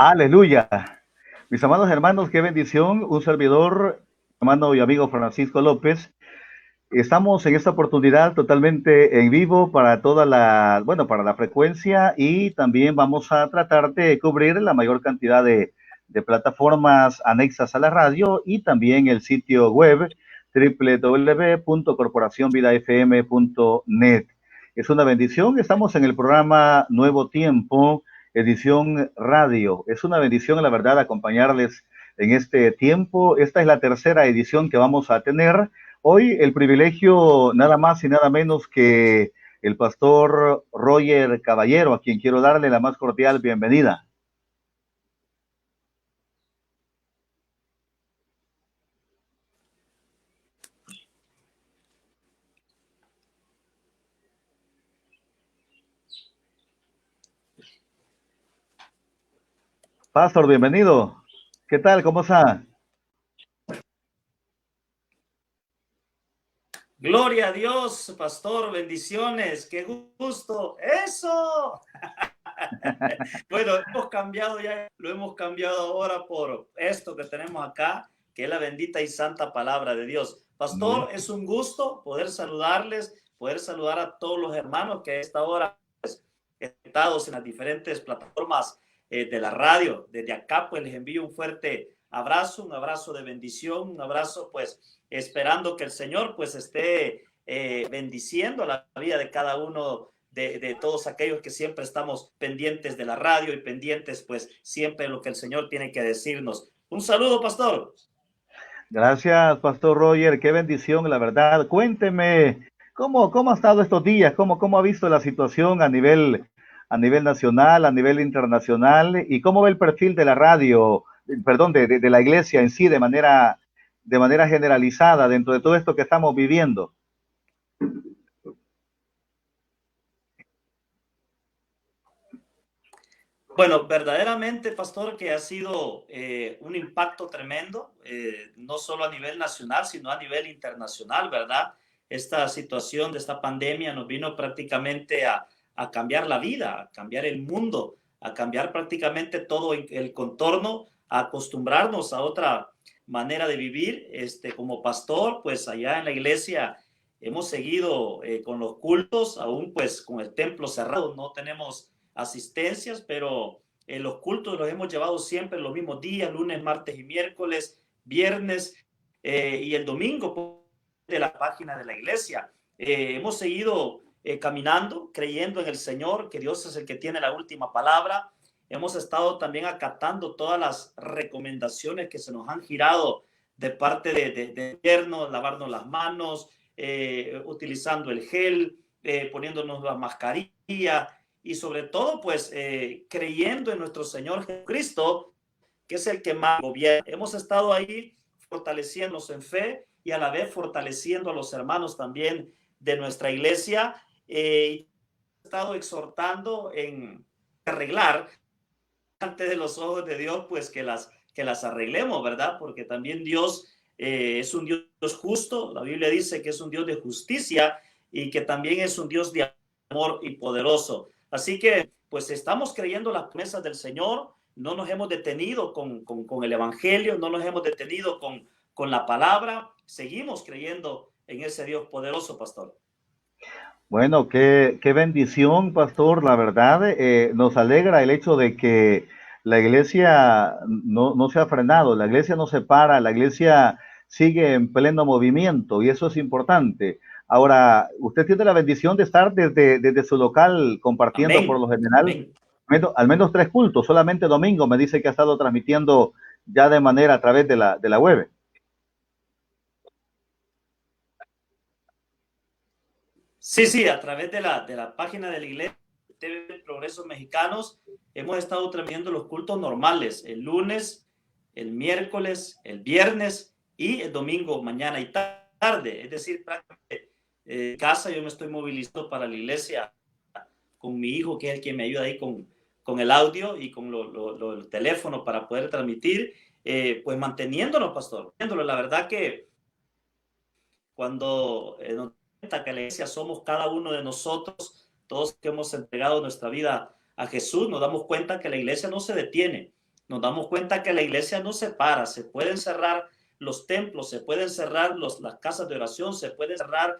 Aleluya. Mis amados hermanos, qué bendición. Un servidor, hermano y amigo Francisco López. Estamos en esta oportunidad totalmente en vivo para toda la, bueno, para la frecuencia y también vamos a tratar de cubrir la mayor cantidad de plataformas anexas a la radio y también el sitio web www.corporacionvidafm.net. Es una bendición. Estamos en el programa Nuevo Tiempo, edición radio. Es una bendición, la verdad, acompañarles en este tiempo. Esta es la tercera edición que vamos a tener. Hoy el privilegio nada más y nada menos que el pastor Roger Caballero, a quien quiero darle la más cordial bienvenida. Pastor, bienvenido. ¿Qué tal? ¿Cómo está? Gloria a Dios, pastor, bendiciones, qué gusto, eso. Bueno, hemos cambiado ya, lo hemos cambiado ahora por esto que tenemos acá, que es la bendita y santa palabra de Dios. Pastor, es un gusto poder saludarles, poder saludar a todos los hermanos que a esta hora pues, están en las diferentes plataformas de la radio. Desde acá pues les envío un fuerte abrazo, un abrazo de bendición, un abrazo pues esperando que el Señor pues esté bendiciendo la vida de cada uno de todos aquellos que siempre estamos pendientes de la radio y pendientes pues siempre de lo que el Señor tiene que decirnos. Un saludo, pastor. Gracias, pastor Roger. Qué bendición, la verdad. Cuénteme, ¿cómo ha estado estos días? ¿Cómo ha visto la situación a nivel nacional, a nivel internacional? ¿Y cómo ve el perfil de la radio, perdón, de la iglesia en sí de manera generalizada dentro de todo esto que estamos viviendo? Bueno, verdaderamente, pastor, que ha sido un impacto tremendo, no solo a nivel nacional, sino a nivel internacional, ¿verdad? Esta situación de esta pandemia nos vino prácticamente a cambiar la vida, a cambiar el mundo, a cambiar prácticamente todo el contorno, a acostumbrarnos a otra manera de vivir. Como pastor, pues allá en la iglesia hemos seguido con los cultos, aún pues con el templo cerrado, no tenemos asistencias, pero los cultos los hemos llevado siempre los mismos días, lunes, martes y miércoles, viernes y el domingo de la página de la iglesia. Hemos seguido caminando, creyendo en el Señor, que Dios es el que tiene la última palabra. Hemos estado también acatando todas las recomendaciones que se nos han girado de parte de gobierno, lavarnos las manos, utilizando el gel, poniéndonos la mascarilla, y sobre todo pues creyendo en nuestro Señor Jesucristo, que es el que más gobierna. Hemos estado ahí fortaleciéndonos en fe y a la vez fortaleciendo a los hermanos también de nuestra iglesia. He estado exhortando en arreglar ante de los ojos de Dios, pues que las arreglemos, ¿verdad? Porque también Dios es un Dios justo. La Biblia dice que es un Dios de justicia y que también es un Dios de amor y poderoso. Así que, pues estamos creyendo las promesas del Señor, no nos hemos detenido con el Evangelio, no nos hemos detenido con la palabra, seguimos creyendo en ese Dios poderoso, pastor. Bueno, qué bendición, pastor. La verdad, nos alegra el hecho de que la iglesia no se ha frenado, la iglesia no se para, la iglesia sigue en pleno movimiento y eso es importante. Ahora, usted tiene la bendición de estar desde su local compartiendo por Amén. lo general Amén. al menos tres cultos, solamente domingo me dice que ha estado transmitiendo ya de manera a través de la web. Sí, sí, a través de la página de la iglesia TV Progresos Mexicanos hemos estado transmitiendo los cultos normales, el lunes, el miércoles, el viernes y el domingo, mañana y tarde. Es decir, prácticamente en casa yo me estoy movilizando para la iglesia con mi hijo, que es el que me ayuda ahí con el audio y con el teléfono para poder transmitir, pues manteniéndonos, pastor. La verdad que cuando nos cuenta que la iglesia somos cada uno de nosotros, todos que hemos entregado nuestra vida a Jesús, nos damos cuenta que la iglesia no se detiene. nos damos cuenta que la iglesia no se para, se pueden cerrar los templos, se pueden cerrar las casas de oración, se pueden cerrar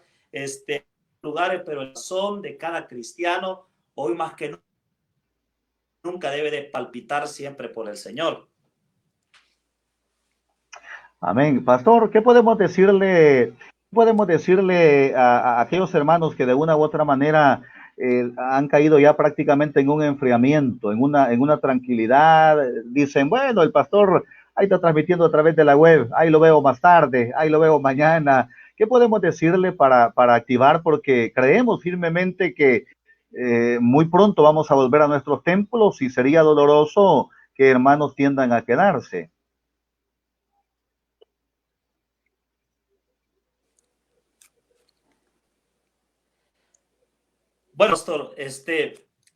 lugares, pero el corazón de cada cristiano, hoy más que nunca, debe de palpitar siempre por el Señor. Amén. Pastor, ¿qué podemos decirle a aquellos hermanos que de una u otra manera han caído ya prácticamente en un enfriamiento, en una tranquilidad? Dicen, bueno, el pastor ahí está transmitiendo a través de la web, ahí lo veo más tarde, ahí lo veo mañana. ¿Qué podemos decirle para activar? Porque creemos firmemente que muy pronto vamos a volver a nuestros templos y sería doloroso que hermanos tiendan a quedarse. Bueno, pastor,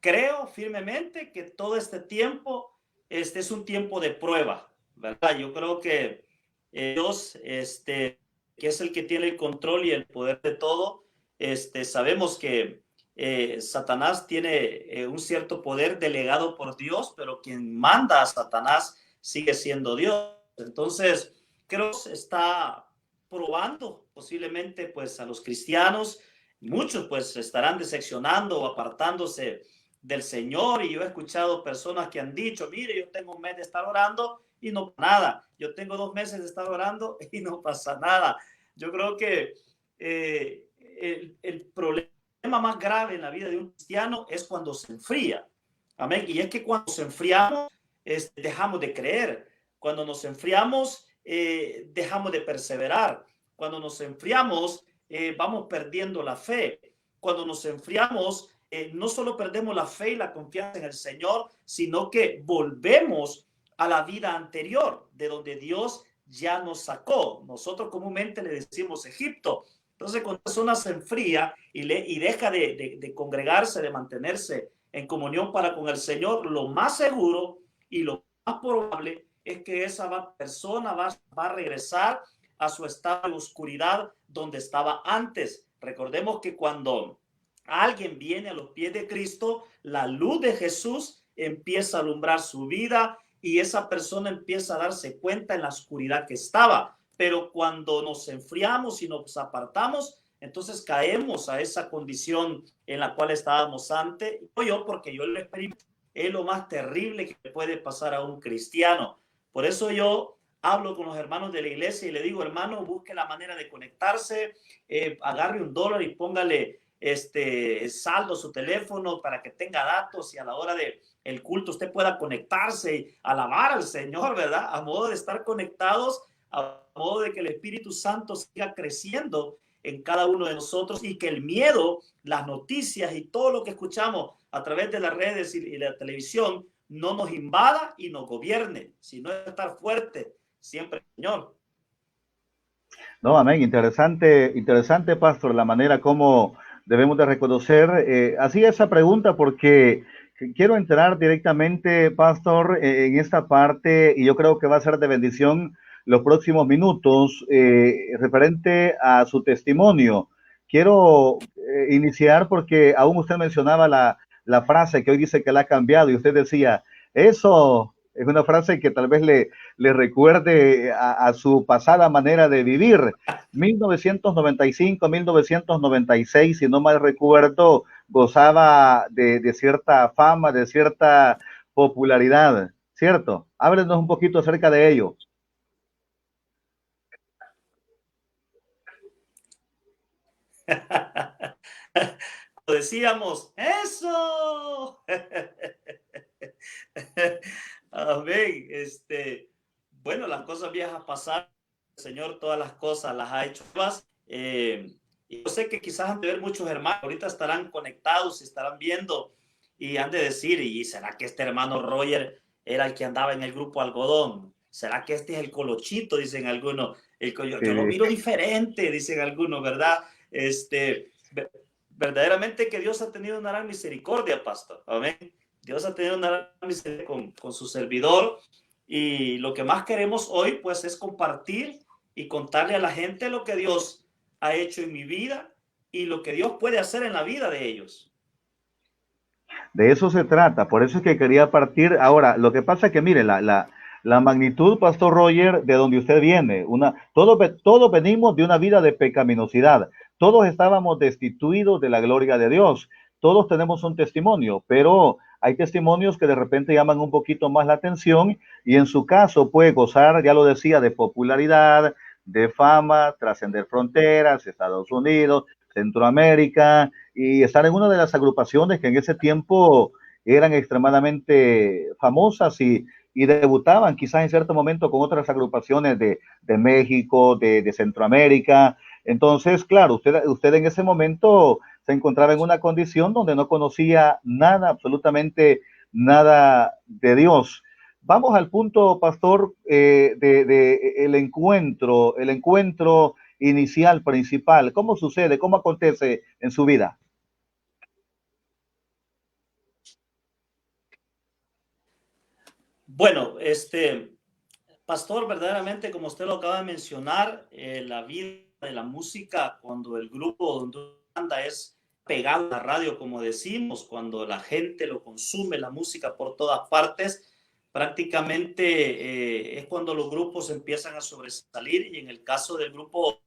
creo firmemente que todo este tiempo es un tiempo de prueba, ¿verdad? Yo creo que Dios, que es el que tiene el control y el poder de todo, sabemos que Satanás tiene un cierto poder delegado por Dios, pero quien manda a Satanás sigue siendo Dios. Entonces, creo que está probando posiblemente pues a los cristianos. Muchos pues estarán decepcionando o apartándose del Señor, y yo he escuchado personas que han dicho, mire, yo tengo un mes de estar orando y no pasa nada, yo tengo 2 meses de estar orando y no pasa nada. Yo creo que el problema más grave en la vida de un cristiano es cuando se enfría. Amén. Y es que cuando nos enfriamos, dejamos de creer. Cuando nos enfriamos, dejamos de perseverar. Cuando nos enfriamos, vamos perdiendo la fe. Cuando nos enfriamos, no solo perdemos la fe y la confianza en el Señor, sino que volvemos a la vida anterior, de donde Dios ya nos sacó. Nosotros comúnmente le decimos Egipto. Entonces, cuando la persona se enfría y deja de congregarse, de mantenerse en comunión para con el Señor, lo más seguro y lo más probable es que esa persona va a regresar a su estado de oscuridad donde estaba antes. Recordemos que cuando alguien viene a los pies de Cristo, la luz de Jesús empieza a alumbrar su vida y esa persona empieza a darse cuenta en la oscuridad que estaba. Pero cuando nos enfriamos y nos apartamos, entonces caemos a esa condición en la cual estábamos antes. No yo, porque yo lo experimento, es lo más terrible que puede pasar a un cristiano. Por eso yo hablo con los hermanos de la iglesia y le digo, hermano, busque la manera de conectarse, agarre $1 y póngale saldo a su teléfono para que tenga datos y a la hora de el culto usted pueda conectarse y alabar al Señor, ¿verdad? A modo de estar conectados, a modo de que el Espíritu Santo siga creciendo en cada uno de nosotros y que el miedo, las noticias y todo lo que escuchamos a través de las redes y la televisión no nos invada y nos gobierne, sino estar fuerte siempre, Señor. No, amén. Interesante, interesante, pastor, la manera como debemos de reconocer. Así esa pregunta porque quiero entrar directamente, pastor, en esta parte y yo creo que va a ser de bendición los próximos minutos referente a su testimonio. Quiero iniciar porque aún usted mencionaba la frase que hoy dice que la ha cambiado y usted decía, eso es una frase que tal vez le recuerde a su pasada manera de vivir. 1995, 1996, si no mal recuerdo, gozaba de cierta fama, de cierta popularidad, ¿cierto? Háblenos un poquito acerca de ello. Decíamos, eso. Amén. Bueno, las cosas viejas pasaron. El Señor todas las cosas las ha hecho nuevas. Y yo sé que quizás han de ver muchos hermanos, ahorita estarán conectados y estarán viendo y han de decir, ¿y será que este hermano Roger era el que andaba en el grupo Algodón? ¿Será que este es el Colochito? Dicen algunos. Yo lo miro diferente, dicen algunos, ¿verdad? Verdaderamente que Dios ha tenido una gran misericordia, pastor. Amén. Dios ha tenido una gran misericordia con su servidor y lo que más queremos hoy pues es compartir y contarle a la gente lo que Dios ha hecho en mi vida y lo que Dios puede hacer en la vida de ellos. De eso se trata, por eso es que quería partir. Ahora, lo que pasa es que, mire, la magnitud, Pastor Roger, de donde usted viene, todos venimos de una vida de pecaminosidad, todos estábamos destituidos de la gloria de Dios, todos tenemos un testimonio, pero hay testimonios que de repente llaman un poquito más la atención y en su caso puede gozar, ya lo decía, de popularidad, de fama, trascender fronteras, Estados Unidos, Centroamérica, y estar en una de las agrupaciones que en ese tiempo eran extremadamente famosas y debutaban quizás en cierto momento con otras agrupaciones de México, de Centroamérica. Entonces, claro, usted en ese momento se encontraba en una condición donde no conocía nada, absolutamente nada de Dios. Vamos al punto, pastor, el encuentro inicial, principal. ¿Cómo sucede? ¿Cómo acontece en su vida? Bueno, pastor, verdaderamente, como usted lo acaba de mencionar, la vida de la música, cuando el grupo donde anda es pegado a la radio, como decimos, cuando la gente lo consume, la música por todas partes, prácticamente es cuando los grupos empiezan a sobresalir y en el caso del grupo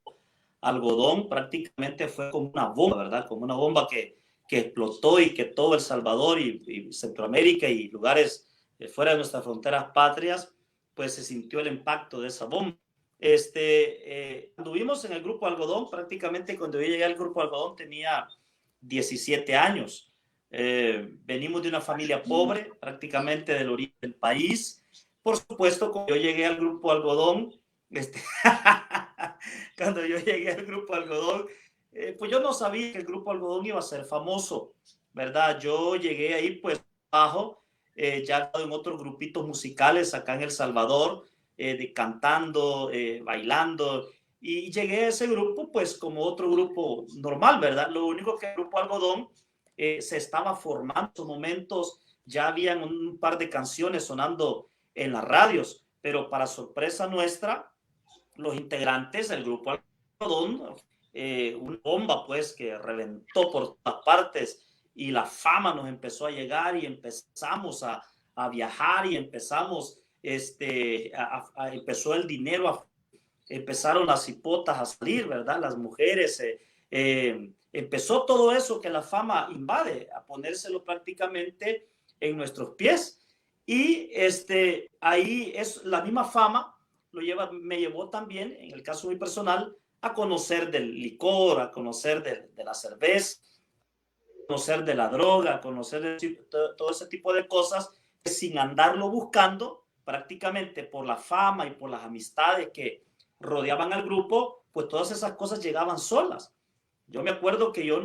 Algodón prácticamente fue como una bomba, ¿verdad? Como una bomba que explotó y que todo El Salvador y Centroamérica y lugares fuera de nuestras fronteras patrias, pues se sintió el impacto de esa bomba. Anduvimos en el grupo Algodón, prácticamente cuando yo llegué al grupo Algodón tenía 17 años. Venimos de una familia pobre, prácticamente del origen del país. Por supuesto, cuando yo llegué al grupo Algodón, cuando yo llegué al grupo Algodón, pues yo no sabía que el grupo Algodón iba a ser famoso, ¿verdad? Yo llegué ahí pues abajo, ya en otros grupitos musicales acá en El Salvador, de cantando, bailando, y llegué a ese grupo pues como otro grupo normal, ¿verdad? Lo único que el grupo Algodón se estaba formando en esos momentos, ya habían un par de canciones sonando en las radios, pero para sorpresa nuestra, los integrantes del grupo Algodón, una bomba pues que reventó por todas partes y la fama nos empezó a llegar y empezamos a viajar y empezamos, empezó el dinero, empezaron las hipotas a salir, ¿verdad? Las mujeres, empezó todo eso que la fama invade, a ponérselo prácticamente en nuestros pies. Y ahí es la misma fama me llevó también, en el caso muy personal, a conocer del licor, a conocer de la cerveza, a conocer de la droga, a conocer de todo ese tipo de cosas, que sin andarlo buscando, prácticamente por la fama y por las amistades que rodeaban al grupo, pues todas esas cosas llegaban solas. Yo me acuerdo que yo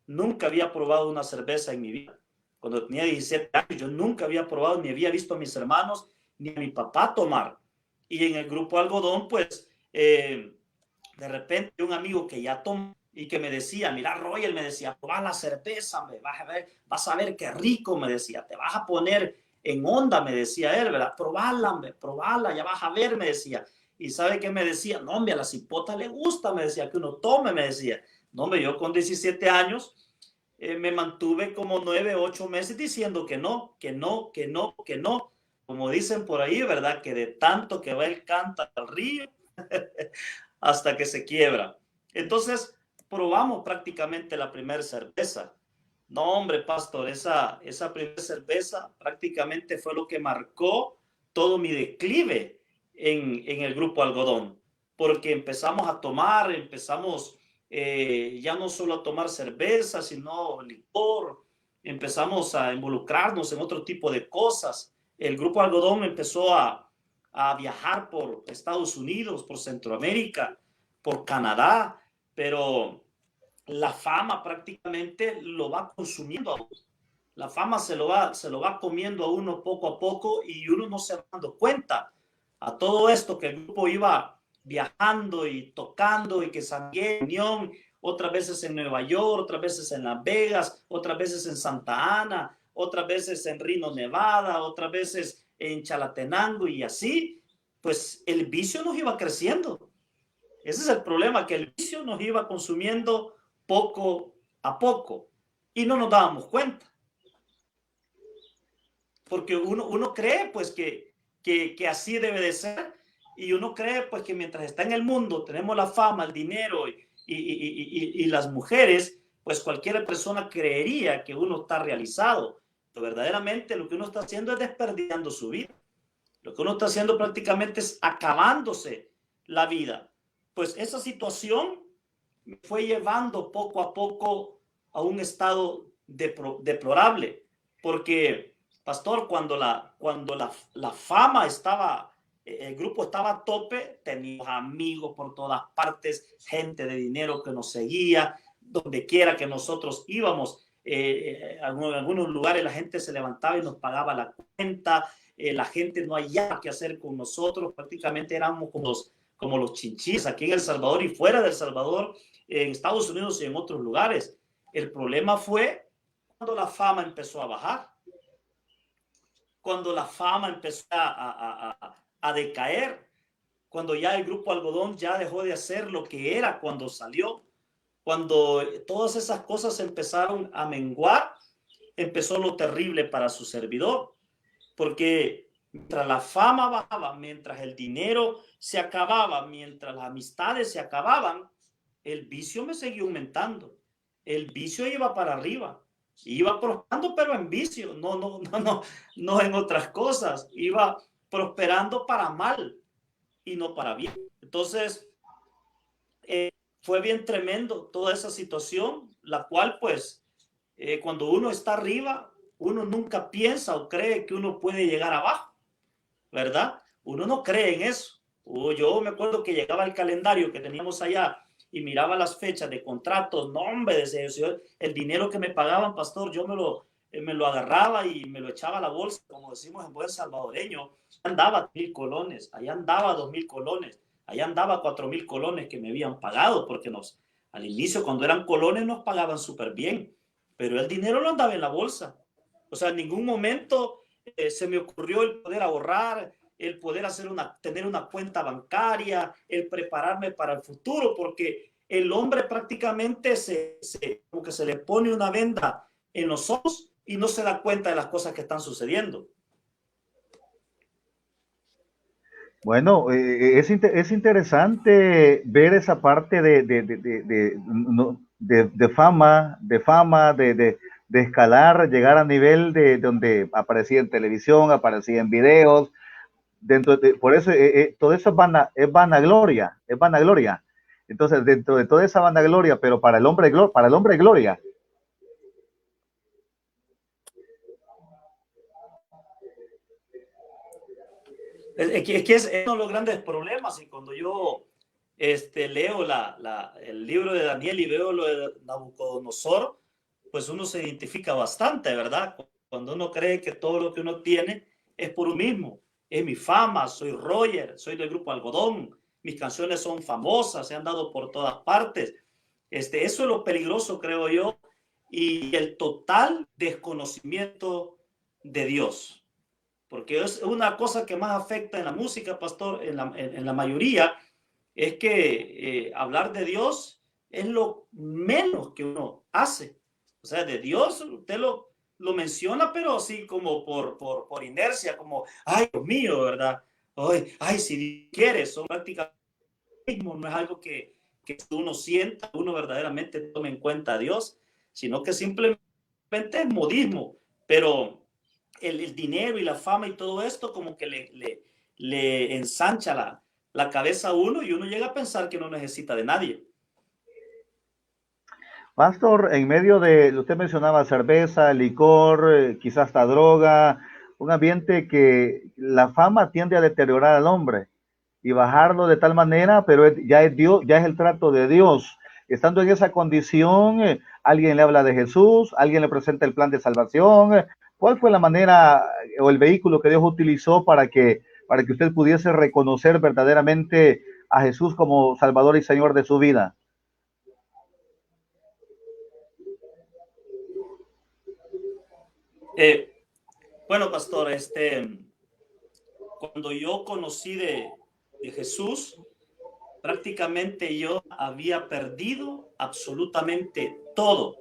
nunca había probado una cerveza en mi vida. Cuando tenía 17 años, yo nunca había probado, ni había visto a mis hermanos, ni a mi papá tomar. Y en el grupo Algodón, pues, de repente un amigo que ya tomó y que me decía, mira, Royal, me decía, probá la cerveza, vas a ver qué rico, me decía, te vas a poner en onda, me decía él, ¿verdad? Probala, ya vas a ver, me decía. Y ¿sabe qué me decía? No, hombre, a la cipota le gusta, me decía, que uno tome, me decía. No, hombre, yo con 17 años me mantuve como 9, 8 meses diciendo que no, que no, que no, que no. Como dicen por ahí, ¿verdad? Que de tanto que va el canta al río hasta que se quiebra. Entonces, probamos prácticamente la primera cerveza. No, hombre, pastor, esa primera cerveza prácticamente fue lo que marcó todo mi declive en el grupo Algodón, porque empezamos a tomar, empezamos ya no solo a tomar cerveza, sino licor, empezamos a involucrarnos en otro tipo de cosas. El grupo Algodón empezó a viajar por Estados Unidos, por Centroamérica, por Canadá, pero la fama prácticamente lo va consumiendo a uno. La fama se lo va comiendo a uno poco a poco y uno no se va dando cuenta a todo esto que el grupo iba viajando y tocando y que San Unión, otras veces en Nueva York, otras veces en Las Vegas, otras veces en Santa Ana, otras veces en Reno, Nevada, otras veces en Chalatenango y así, pues el vicio nos iba creciendo. Ese es el problema, que el vicio nos iba consumiendo poco a poco y no nos dábamos cuenta. porque uno cree pues que así debe de ser, y uno cree pues que mientras está en el mundo tenemos la fama, el dinero y las mujeres, pues cualquier persona creería que uno está realizado, pero verdaderamente lo que uno está haciendo es desperdiciando su vida. Lo que uno está haciendo prácticamente es acabándose la vida. Pues esa situación me fue llevando poco a poco a un estado deplorable, porque, pastor, cuando la fama estaba, el grupo estaba a tope, teníamos amigos por todas partes, gente de dinero que nos seguía, donde quiera que nosotros íbamos, en algunos lugares la gente se levantaba y nos pagaba la cuenta, la gente no hallaba qué hacer con nosotros, prácticamente éramos como los chinchis aquí en El Salvador y fuera de El Salvador, en Estados Unidos y en otros lugares. El problema fue cuando la fama empezó a bajar, cuando la fama empezó a decaer, cuando ya el grupo Algodón ya dejó de hacer lo que era cuando salió, cuando todas esas cosas empezaron a menguar, empezó lo terrible para su servidor, porque mientras la fama bajaba, mientras el dinero se acababa, mientras las amistades se acababan, el vicio me seguía aumentando. El vicio iba para arriba. Iba prosperando, pero en vicio, no en otras cosas. Iba prosperando para mal y no para bien. Entonces, fue bien tremendo toda esa situación, la cual pues cuando uno está arriba, uno nunca piensa o cree que uno puede llegar abajo, ¿verdad? Uno no cree en eso. Yo me acuerdo que llegaba el calendario que teníamos allá y miraba las fechas de contratos, no hombre, el dinero que me pagaban, pastor, yo me lo agarraba y me lo echaba a la bolsa, como decimos en buen salvadoreño. Andaba 1,000 colones, allá andaba 2,000 colones, allá andaba 4,000 colones que me habían pagado, porque al inicio cuando eran colones nos pagaban súper bien, pero el dinero lo andaba en la bolsa. O sea, en ningún momento se me ocurrió el poder ahorrar, el poder tener una cuenta bancaria, el prepararme para el futuro, porque el hombre prácticamente como que se le pone una venda en los ojos y no se da cuenta de las cosas que están sucediendo. Bueno, es interesante ver esa parte de fama, de escalar, llegar a nivel de donde aparecía en televisión, aparecía en videos, por eso todo eso es vanagloria, es vanagloria. Entonces, dentro de toda esa vanagloria, pero para el hombre gloria. Es que es uno de los grandes problemas, y cuando yo leo el libro de Daniel y veo lo de Nabucodonosor, pues uno se identifica bastante, ¿verdad? Cuando uno cree que todo lo que uno tiene es por uno mismo, es mi fama, soy Roger, soy del grupo Algodón, mis canciones son famosas, se han dado por todas partes. Eso es lo peligroso, creo yo, y el total desconocimiento de Dios. Porque es una cosa que más afecta en la música, pastor, en la mayoría, es que hablar de Dios es lo menos que uno hace. O sea, de Dios usted lo menciona, pero así como por inercia, como, ay, Dios mío, ¿verdad? Ay, si quieres, son prácticamente mismo, no es algo que uno sienta, uno verdaderamente tome en cuenta a Dios, sino que simplemente es modismo, pero el dinero y la fama y todo esto como que le ensancha la cabeza a uno y uno llega a pensar que no necesita de nadie. Pastor, en medio de, usted mencionaba cerveza, licor, quizás hasta droga, un ambiente que la fama tiende a deteriorar al hombre y bajarlo de tal manera, pero ya es Dios, ya es el trato de Dios. Estando en esa condición, alguien le habla de Jesús, alguien le presenta el plan de salvación. ¿Cuál fue la manera o el vehículo que Dios utilizó para que usted pudiese reconocer verdaderamente a Jesús como Salvador y Señor de su vida? Bueno, pastor, cuando yo conocí de Jesús, prácticamente yo había perdido absolutamente todo.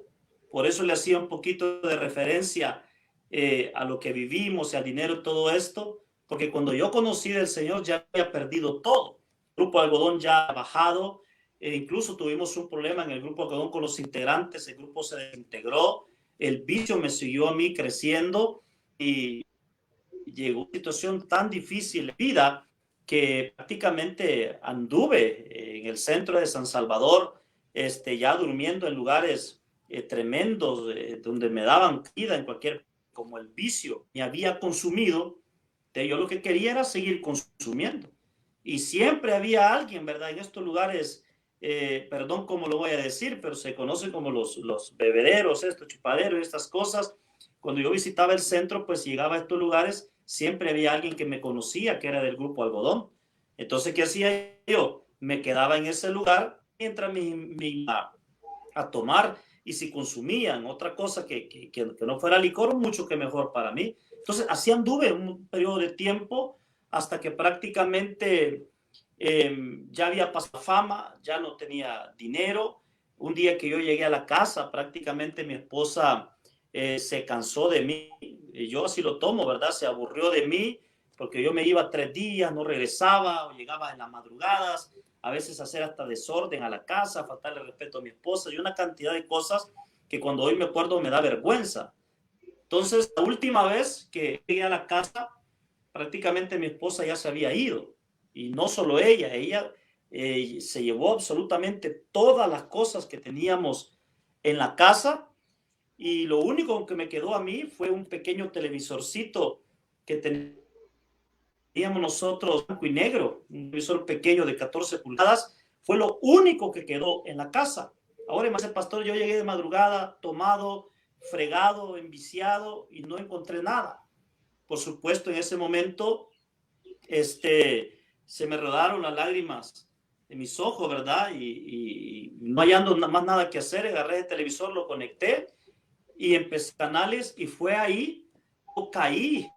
Por eso le hacía un poquito de referencia a lo que vivimos, al dinero y todo esto, porque cuando yo conocí del Señor ya había perdido todo. El grupo Algodón ya ha bajado, incluso tuvimos un problema en el grupo Algodón con los integrantes, el grupo se desintegró, el vicio me siguió a mí creciendo y llegó una situación tan difícil en vida que prácticamente anduve en el centro de San Salvador, ya durmiendo en lugares tremendos, donde me daban vida en cualquier, como el vicio me había consumido. Yo lo que quería era seguir consumiendo. Y siempre había alguien, ¿verdad? En estos lugares, perdón cómo lo voy a decir, pero se conocen como los bebederos, estos chupaderos, estas cosas. Cuando yo visitaba el centro, pues llegaba a estos lugares, siempre había alguien que me conocía, que era del grupo Algodón. Entonces, ¿qué hacía yo? Me quedaba en ese lugar mientras me iba a tomar, y si consumían otra cosa que no fuera licor, mucho que mejor para mí. Entonces, así anduve un periodo de tiempo hasta que prácticamente ya había pasado fama, ya no tenía dinero. Un día que yo llegué a la casa, prácticamente mi esposa se cansó de mí. Yo así lo tomo, ¿verdad? Se aburrió de mí porque yo me iba 3 días, no regresaba, o llegaba en las madrugadas, a veces hacer hasta desorden a la casa, faltarle respeto a mi esposa y una cantidad de cosas que cuando hoy me acuerdo me da vergüenza. Entonces, la última vez que llegué a la casa, prácticamente mi esposa ya se había ido. Y no solo ella se llevó absolutamente todas las cosas que teníamos en la casa, y lo único que me quedó a mí fue un pequeño televisorcito que teníamos nosotros, blanco y negro, un televisor pequeño de 14 pulgadas, fue lo único que quedó en la casa. Ahora, más el pastor, yo llegué de madrugada, tomado, fregado, enviciado, y no encontré nada. Por supuesto, en ese momento, se me rodaron las lágrimas de mis ojos, ¿verdad? Y no hallando más nada que hacer, agarré el televisor, lo conecté y empecé canales, y fue ahí yo caí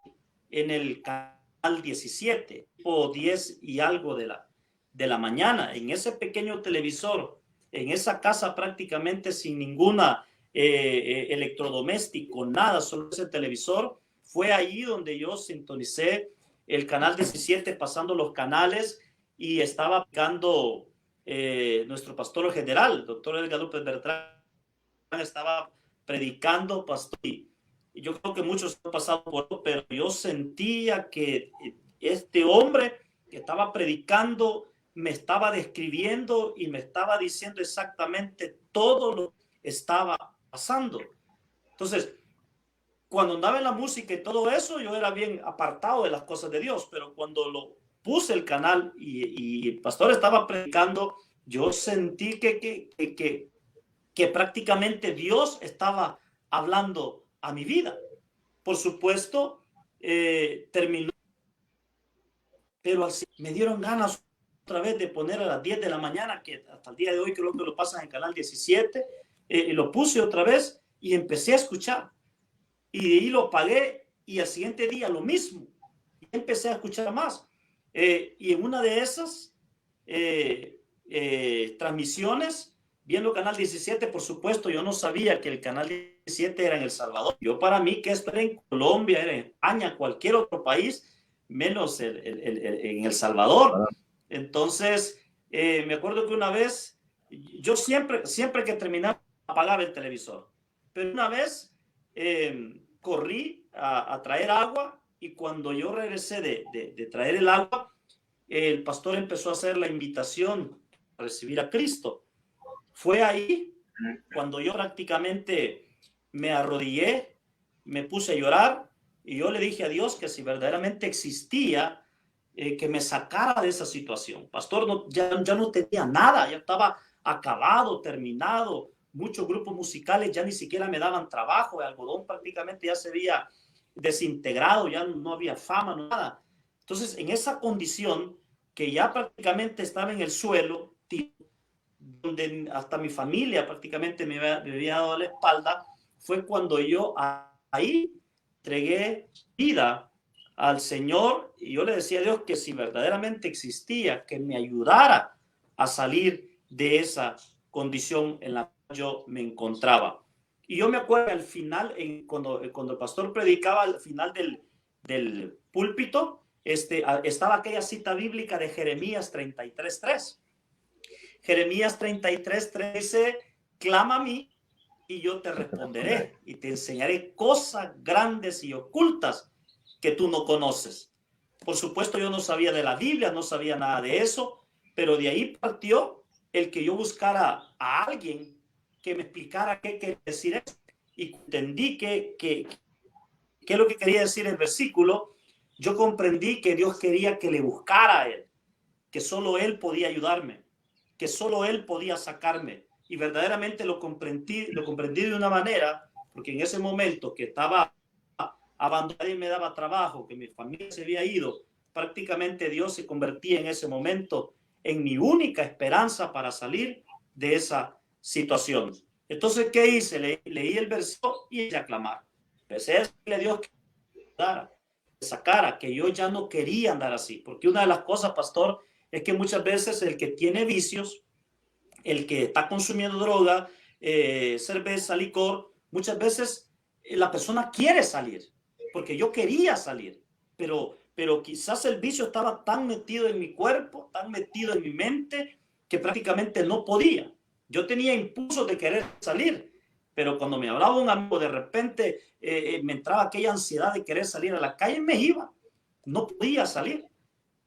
en el canal 17 o 10 y algo de la mañana, en ese pequeño televisor, en esa casa prácticamente sin ninguna electrodoméstico, nada, solo ese televisor. Fue ahí donde yo sintonicé el canal 17, pasando los canales, y estaba aplicando nuestro pastor general, doctor Edgar López Bertrán, estaba predicando, pastor, y yo creo que muchos han pasado por eso, pero yo sentía que este hombre que estaba predicando me estaba describiendo y me estaba diciendo exactamente todo lo que estaba pasando. Entonces, cuando andaba en la música y todo eso, yo era bien apartado de las cosas de Dios, pero cuando lo puse el canal y el pastor estaba predicando, yo sentí que prácticamente Dios estaba hablando a mi vida. Por supuesto, terminó, pero así me dieron ganas otra vez de poner a las 10 de la mañana, que hasta el día de hoy creo que lo pasan en el canal 17, lo puse otra vez y empecé a escuchar. Y de ahí lo pagué, y al siguiente día lo mismo. Y empecé a escuchar más. Y en una de esas transmisiones, viendo Canal 17, por supuesto, yo no sabía que el Canal 17 era en El Salvador. Yo, para mí, que esto era en Colombia, era en España, cualquier otro país, menos en El Salvador. Entonces, me acuerdo que una vez, yo siempre que terminaba, apagaba el televisor. Pero una vez corrí a traer agua, y cuando yo regresé de traer el agua, el pastor empezó a hacer la invitación a recibir a Cristo. Fue ahí cuando yo prácticamente me arrodillé, me puse a llorar, y yo le dije a Dios que si verdaderamente existía, que me sacara de esa situación. Pastor, ya no tenía nada, ya estaba acabado, terminado. Muchos grupos musicales ya ni siquiera me daban trabajo, el Algodón prácticamente ya se había desintegrado, ya no había fama, no nada. Entonces, en esa condición, que ya prácticamente estaba en el suelo, donde hasta mi familia prácticamente me había dado la espalda, fue cuando yo ahí entregué vida al Señor, y yo le decía a Dios que si verdaderamente existía, que me ayudara a salir de esa condición en la que yo me encontraba. Y yo me acuerdo al final, cuando el pastor predicaba al final del púlpito, estaba aquella cita bíblica de Jeremías 33:3. Jeremías 33:3 dice, clama a mí y yo te responderé y te enseñaré cosas grandes y ocultas que tú no conoces. Por supuesto, yo no sabía de la Biblia, no sabía nada de eso, pero de ahí partió el que yo buscara a alguien que me explicara qué quería decir eso. Y entendí qué es lo que quería decir el versículo. Yo comprendí que Dios quería que le buscara a Él, que solo Él podía ayudarme, que solo Él podía sacarme. Y verdaderamente lo comprendí de una manera, porque en ese momento que estaba abandonado y me daba trabajo, que mi familia se había ido, prácticamente Dios se convertía en ese momento en mi única esperanza para salir de esa situación. Entonces, ¿qué hice? Leí el versículo y empecé a clamar. Empecé a decirle a Dios que sacara, que yo ya no quería andar así, porque una de las cosas, pastor, es que muchas veces el que tiene vicios, el que está consumiendo droga, cerveza, licor, muchas veces la persona quiere salir, porque yo quería salir, pero quizás el vicio estaba tan metido en mi cuerpo, tan metido en mi mente, que prácticamente no podía. Yo tenía impulsos de querer salir, pero cuando me hablaba un amigo, de repente me entraba aquella ansiedad de querer salir a la calle y me iba. No podía salir.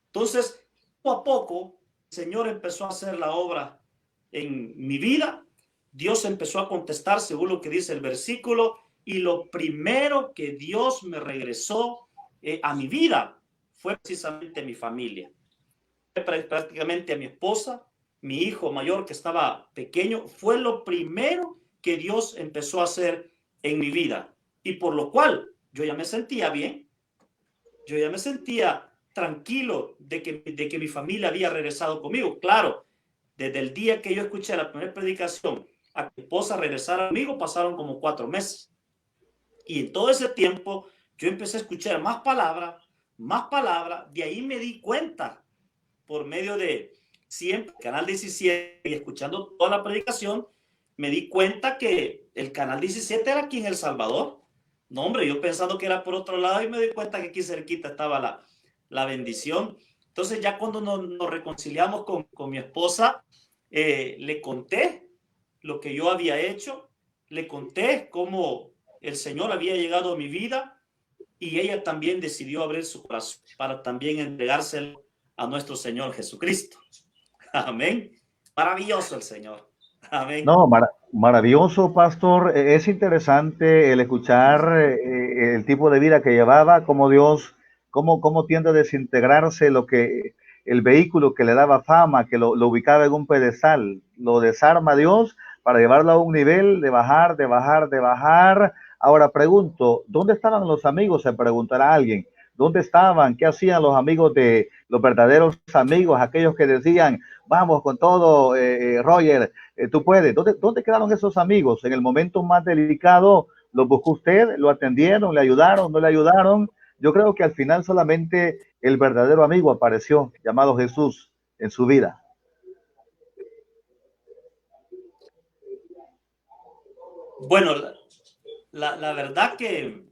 Entonces, poco a poco, el Señor empezó a hacer la obra en mi vida. Dios empezó a contestar según lo que dice el versículo, y lo primero que Dios me regresó a mi vida fue precisamente mi familia. Prácticamente a mi esposa, mi hijo mayor que estaba pequeño, fue lo primero que Dios empezó a hacer en mi vida, y por lo cual yo ya me sentía bien, yo ya me sentía tranquilo de que mi familia había regresado conmigo. Claro, desde el día que yo escuché la primera predicación a que mi esposa regresara conmigo pasaron como 4 meses. Y en todo ese tiempo yo empecé a escuchar más palabras, más palabras. De ahí me di cuenta, por medio de siempre Canal 17 y escuchando toda la predicación, me di cuenta que el Canal 17 era aquí en El Salvador. No, hombre, yo pensando que era por otro lado, y me di cuenta que aquí cerquita estaba la bendición. Entonces ya cuando nos reconciliamos con mi esposa, le conté lo que yo había hecho, le conté cómo el Señor había llegado a mi vida, y ella también decidió abrir su corazón para también entregárselo a nuestro Señor Jesucristo. Amén. Maravilloso el Señor. Amén. No, maravilloso, pastor. Es interesante el escuchar el tipo de vida que llevaba, cómo Dios, cómo tiende a desintegrarse lo que el vehículo que le daba fama, que lo ubicaba en un pedestal, lo desarma Dios para llevarlo a un nivel de bajar, de bajar, de bajar. Ahora pregunto, ¿dónde estaban los amigos? Se preguntará alguien. ¿Dónde estaban? ¿Qué hacían los amigos de los verdaderos amigos? Aquellos que decían, vamos con todo, Roger, tú puedes. ¿Dónde quedaron esos amigos? En el momento más delicado, ¿los buscó usted? ¿Lo atendieron? ¿Le ayudaron? ¿No le ayudaron? Yo creo que al final solamente el verdadero amigo apareció, llamado Jesús, en su vida. Bueno, la verdad que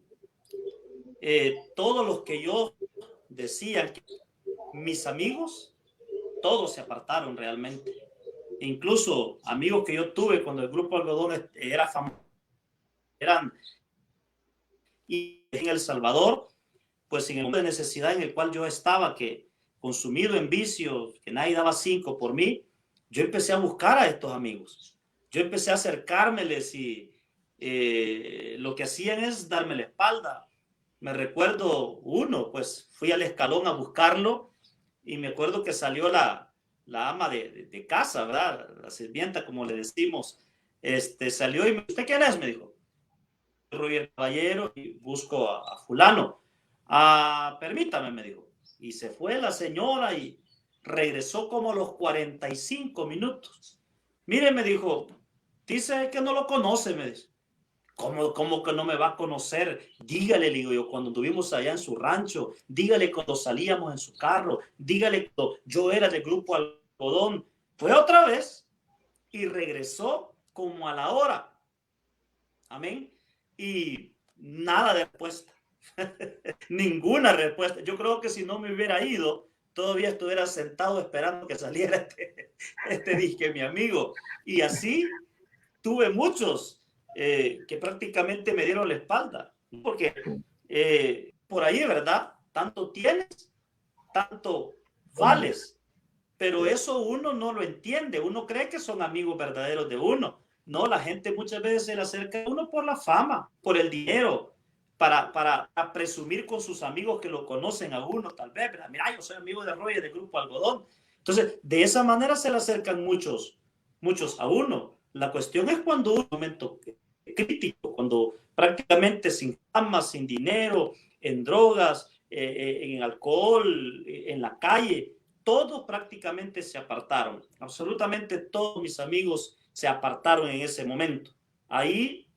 todos los que yo decía que mis amigos, todos se apartaron realmente. Incluso amigos que yo tuve cuando el grupo Algodón era famoso, eran y en El Salvador, pues en el momento de necesidad en el cual yo estaba, que consumido en vicios, que nadie daba 5 por mí, yo empecé a buscar a estos amigos. Yo empecé a acercármeles y lo que hacían es darme la espalda. Me recuerdo uno, pues fui al escalón a buscarlo, y me acuerdo que salió la ama de casa, ¿verdad? La sirvienta, como le decimos. Salió y me dijo, ¿usted quién es? Me dijo. Roger Caballero, y busco a fulano. Permítame, me dijo. Y se fue la señora y regresó como a los 45 minutos. Mire, me dijo, dice que no lo conoce, me dice. ¿Cómo que no me va a conocer? Dígale, le digo yo, cuando estuvimos allá en su rancho, dígale cuando salíamos en su carro, dígale cuando yo era del grupo Algodón. Fue otra vez y regresó como a la hora. Amén. Y nada de respuesta. Ninguna respuesta. Yo creo que si no me hubiera ido, todavía estuviera sentado esperando que saliera este disque mi amigo. Y así tuve muchos que prácticamente me dieron la espalda. Porque por ahí, ¿verdad? Tanto tienes, tanto vales. Pero eso uno no lo entiende. Uno cree que son amigos verdaderos de uno. No, la gente muchas veces se le acerca a uno por la fama, por el dinero, para presumir con sus amigos que lo conocen a uno, tal vez. ¿Verdad? Mira, yo soy amigo de Roger del Grupo Algodón. Entonces, de esa manera se le acercan muchos a uno. La cuestión es cuando un momento crítico, cuando prácticamente sin fama, sin dinero, en drogas, en alcohol, en la calle, todos prácticamente se apartaron. Absolutamente todos mis amigos se apartaron en ese momento. Ahí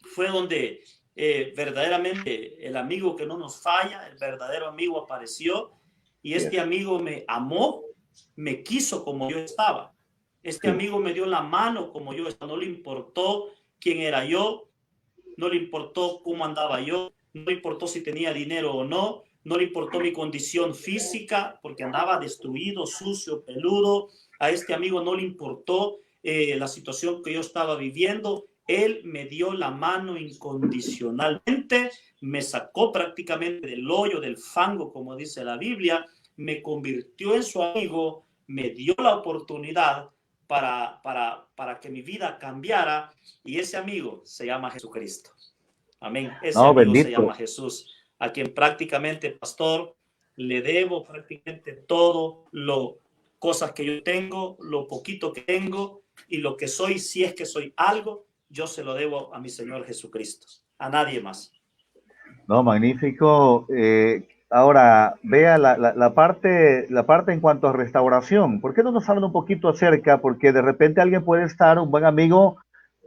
fue donde verdaderamente el amigo que no nos falla, el verdadero amigo apareció y este amigo me amó, me quiso como yo estaba. Este amigo me dio la mano como yo estaba. No le importó quién era yo, no le importó cómo andaba yo, no le importó si tenía dinero o no, no le importó mi condición física, porque andaba destruido, sucio, peludo. A este amigo no le importó la situación que yo estaba viviendo. Él me dio la mano incondicionalmente, me sacó prácticamente del hoyo, del fango, como dice la Biblia, me convirtió en su amigo, me dio la oportunidad para que mi vida cambiara, y ese amigo se llama Jesucristo. Amén. Ese No, amigo se llama bendito. Jesús, a quien prácticamente, pastor, le debo prácticamente todo lo cosas que yo tengo, lo poquito que tengo y lo que soy, si es que soy algo, yo se lo debo a mi Señor Jesucristo, a nadie más. No, magnífico. Ahora, vea la parte en cuanto a restauración. ¿Por qué no nos hablan un poquito acerca? Porque de repente alguien puede estar, un buen amigo,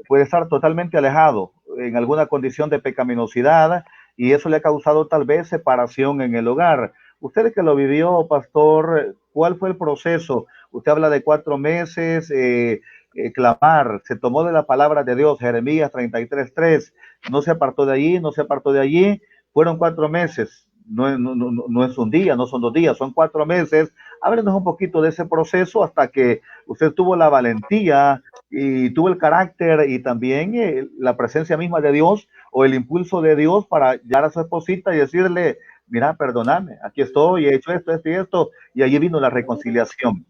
puede estar totalmente alejado en alguna condición de pecaminosidad y eso le ha causado tal vez separación en el hogar. Usted que lo vivió, pastor, ¿cuál fue el proceso? Usted habla de 4 meses, clamar, se tomó de la palabra de Dios, Jeremías 33:3, no se apartó de allí, no se apartó de allí, fueron 4 meses, no es un día, no son 2 días, son 4 meses. Háblenos un poquito de ese proceso hasta que usted tuvo la valentía y tuvo el carácter y también la presencia misma de Dios o el impulso de Dios para llegar a su esposita y decirle, mira, perdóname, aquí estoy, he hecho esto, esto y esto, y allí vino la reconciliación.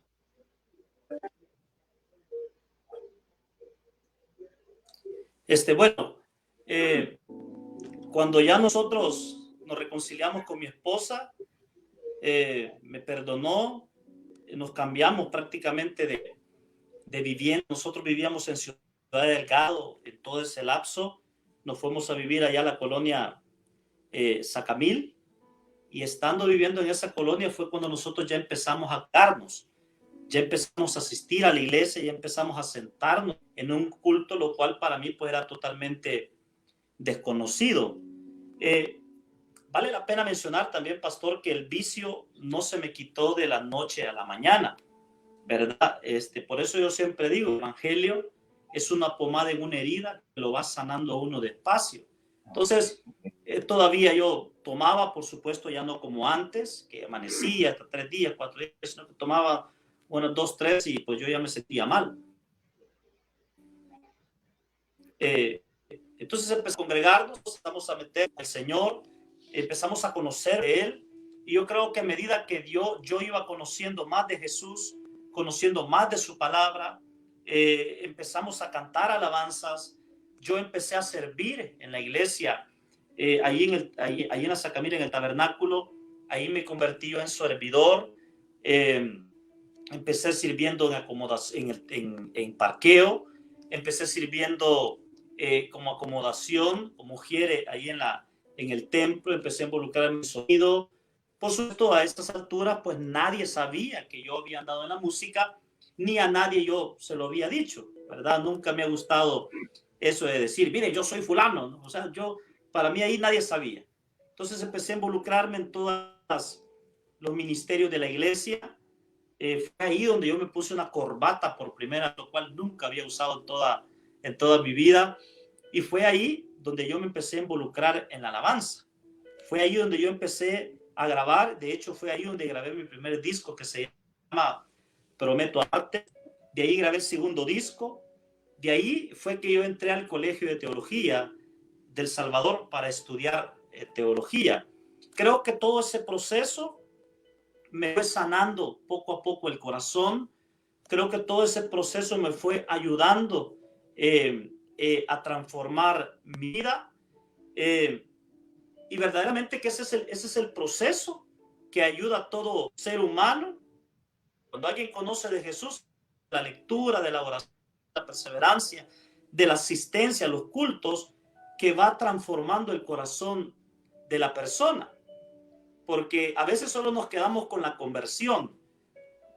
Bueno, cuando ya nosotros nos reconciliamos con mi esposa, me perdonó, nos cambiamos prácticamente de vivienda. Nosotros vivíamos en Ciudad Delgado en todo ese lapso. Nos fuimos a vivir allá a la colonia Sacamil, y estando viviendo en esa colonia fue cuando nosotros ya empezamos a darnos, ya empezamos a asistir a la iglesia, ya empezamos a sentarnos en un culto, lo cual para mí pues era totalmente desconocido. Vale la pena mencionar también, pastor, que el vicio no se me quitó de la noche a la mañana, ¿verdad? Por eso yo siempre digo, el evangelio es una pomada en una herida que lo va sanando a uno despacio. Entonces, todavía yo tomaba, por supuesto, ya no como antes, que amanecía hasta 3 días, 4 días, sino que tomaba, bueno, 2, 3 y pues yo ya me sentía mal. Entonces empezamos a congregarnos, empezamos a meter al Señor, empezamos a conocer de Él, y yo creo que a medida que yo iba conociendo más de Jesús, conociendo más de su palabra, empezamos a cantar alabanzas, yo empecé a servir en la iglesia, ahí en la Sacamira, en el tabernáculo, ahí me convertí yo en servidor, empecé sirviendo en acomodación, en parqueo, empecé sirviendo como acomodación, como mujer ahí en el templo, empecé a involucrar en mi sonido. Por supuesto, a estas alturas, pues nadie sabía que yo había andado en la música, ni a nadie yo se lo había dicho, ¿verdad? Nunca me ha gustado eso de decir, mire, yo soy fulano, ¿no? O sea, para mí ahí nadie sabía. Entonces empecé a involucrarme en todos los ministerios de la iglesia. Fue ahí donde yo me puse una corbata por primera, lo cual nunca había usado en toda mi vida. Y fue ahí donde yo me empecé a involucrar en la alabanza. Fue ahí donde yo empecé a grabar. De hecho, fue ahí donde grabé mi primer disco, que se llama Prometo Arte. De ahí grabé el segundo disco. De ahí fue que yo entré al Colegio de Teología del Salvador para estudiar teología. Creo que todo ese proceso me fue sanando poco a poco el corazón. Creo que todo ese proceso me fue ayudando a transformar mi vida. Y verdaderamente que ese es el proceso que ayuda a todo ser humano. Cuando alguien conoce de Jesús, la lectura, de la oración, la perseverancia, de la asistencia a los cultos, que va transformando el corazón de la persona. Porque a veces solo nos quedamos con la conversión,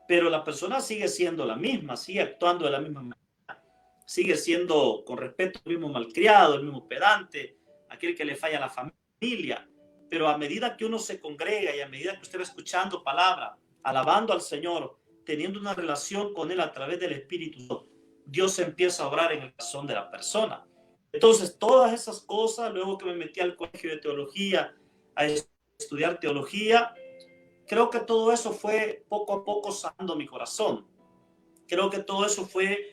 pero la persona sigue siendo la misma, sigue actuando de la misma manera, sigue siendo con respeto el mismo malcriado, el mismo pedante, aquel que le falla a la familia. Pero a medida que uno se congrega y a medida que usted va escuchando palabra, alabando al Señor, teniendo una relación con Él a través del Espíritu, Dios empieza a obrar en el corazón de la persona. Entonces, todas esas cosas, luego que me metí al colegio de teología, a estudiar teología, creo que todo eso fue poco a poco sanando mi corazón. Creo que todo eso fue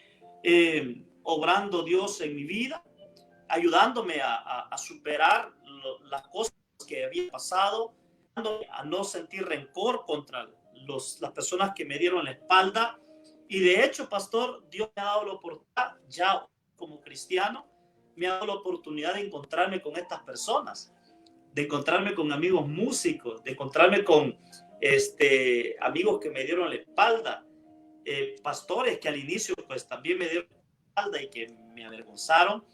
obrando Dios en mi vida, ayudándome a superar las cosas que había pasado, a no sentir rencor contra las personas que me dieron la espalda. Y de hecho, pastor, Dios me ha dado la oportunidad, ya como cristiano, me ha dado la oportunidad de encontrarme con estas personas, de encontrarme con amigos músicos, de encontrarme con amigos que me dieron la espalda, pastores que al inicio pues también me dieron la espalda y que me avergonzaron.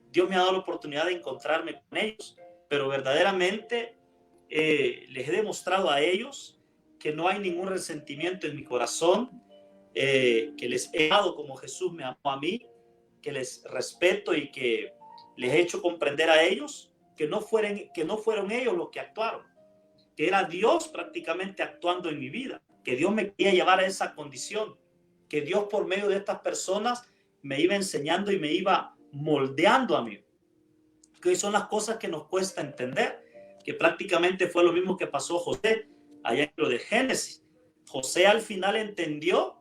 Dios me ha dado la oportunidad de encontrarme con ellos, pero verdaderamente les he demostrado a ellos que no hay ningún resentimiento en mi corazón, que les he dado como Jesús me amó a mí, que les respeto y que les he hecho comprender a ellos que no fueron ellos los que actuaron, que era Dios prácticamente actuando en mi vida, que Dios me quería llevar a esa condición, que Dios por medio de estas personas me iba enseñando y me iba moldeando a mí. Que son las cosas que nos cuesta entender, que prácticamente fue lo mismo que pasó a José allá en lo de Génesis. José al final entendió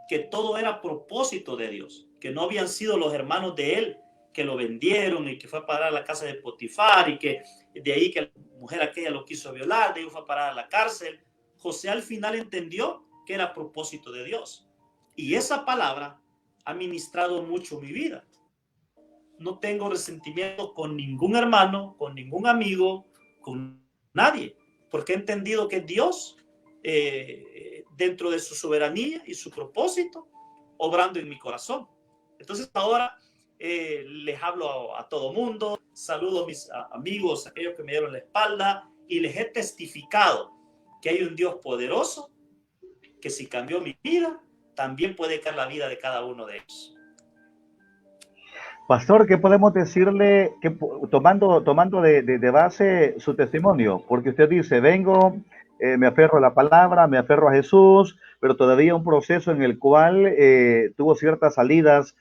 que todo era propósito de Dios, que no habían sido los hermanos de él que lo vendieron y que fue a parar a la casa de Potifar y que de ahí que la mujer aquella lo quiso violar, de ahí fue a parar a la cárcel. José al final entendió que era propósito de Dios. Y esa palabra ha ministrado mucho mi vida. No tengo resentimiento con ningún hermano, con ningún amigo, con nadie, porque he entendido que Dios, dentro de su soberanía y su propósito, obrando en mi corazón. Entonces ahora les hablo a todo mundo, saludo a mis amigos, a aquellos que me dieron la espalda, y les he testificado que hay un Dios poderoso, que si cambió mi vida, también puede cambiar la vida de cada uno de ellos. Pastor, ¿qué podemos decirle que, tomando de base su testimonio? Porque usted dice, vengo, me aferro a la palabra, me aferro a Jesús, pero todavía un proceso en el cual tuvo ciertas salidas,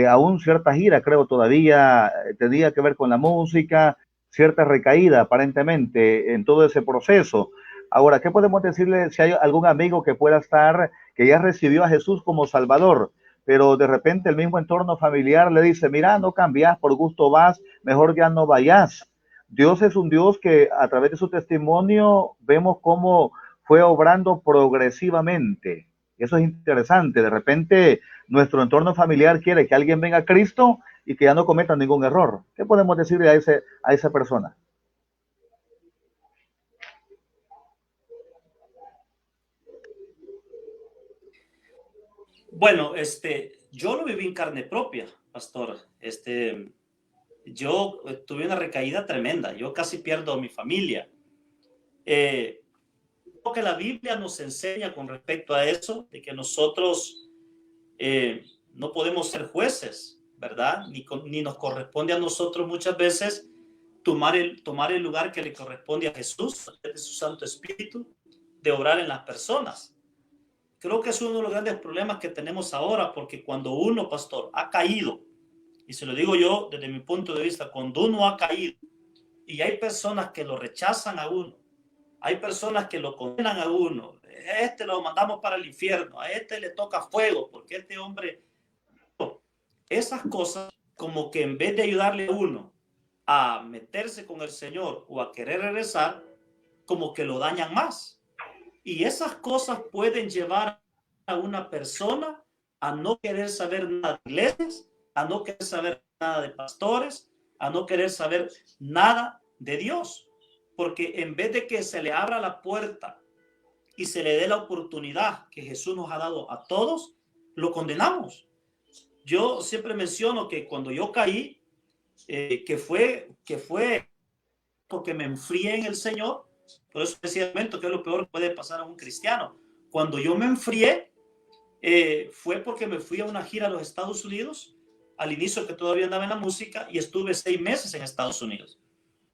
aún cierta gira, creo, todavía tenía que ver con la música, cierta recaída aparentemente en todo ese proceso. Ahora, ¿qué podemos decirle si hay algún amigo que pueda estar, que ya recibió a Jesús como Salvador, pero de repente el mismo entorno familiar le dice, mira, no cambias, por gusto vas, mejor ya no vayas? Dios es un Dios que a través de su testimonio vemos cómo fue obrando progresivamente. Eso es interesante. De repente nuestro entorno familiar quiere que alguien venga a Cristo y que ya no cometa ningún error. ¿Qué podemos decirle a esa persona? Bueno, yo lo viví en carne propia, pastor. Yo tuve una recaída tremenda. Yo casi pierdo a mi familia. Lo que la Biblia nos enseña con respecto a eso, de que nosotros no podemos ser jueces, ¿verdad? Ni nos corresponde a nosotros muchas veces tomar el lugar que le corresponde a Jesús, de su Santo Espíritu, de obrar en las personas. Creo que es uno de los grandes problemas que tenemos ahora, porque cuando uno, pastor, ha caído Y se lo digo yo desde mi punto de vista, cuando uno ha caído y hay personas que lo rechazan a uno, hay personas que lo condenan a uno, a este lo mandamos para el infierno, a este le toca fuego, porque este hombre, esas cosas como que en vez de ayudarle a uno a meterse con el Señor o a querer regresar, como que lo dañan más. Y esas cosas pueden llevar a una persona a no querer saber nada de iglesias, a no querer saber nada de pastores, a no querer saber nada de Dios. Porque en vez de que se le abra la puerta y se le dé la oportunidad que Jesús nos ha dado a todos, lo condenamos. Yo siempre menciono que cuando yo caí, que fue porque me enfrié en el Señor. Por eso decía que es lo peor que puede pasar a un cristiano. Cuando yo me enfrié, fue porque me fui a una gira a los Estados Unidos, al inicio que todavía andaba en la música, y estuve 6 meses en Estados Unidos.